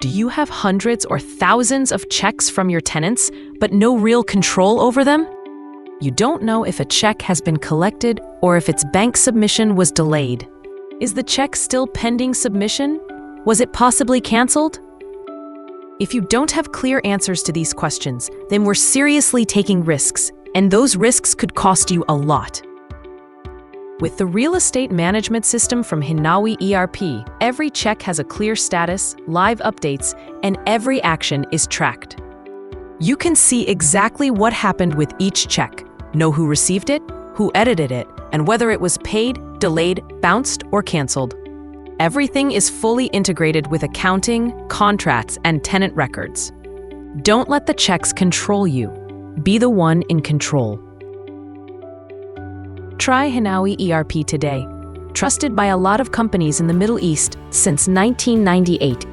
Do you have hundreds or thousands of checks from your tenants, but no real control over them? You don't know if a check has been collected or if its bank submission was delayed. Is the check still pending submission? Was it possibly canceled? If you don't have clear answers to these questions, then we're seriously taking risks, and those risks could cost you a lot. With the real estate management system from Hinawi ERP, every check has a clear status, live updates, and every action is tracked. You can see exactly what happened with each check, know who received it, who edited it, and whether it was paid, delayed, bounced, or canceled. Everything is fully integrated with accounting, contracts, and tenant records. Don't let the checks control you. Be the one in control. Try Hinawi ERP today. Trusted by a lot of companies in the Middle East since 1998,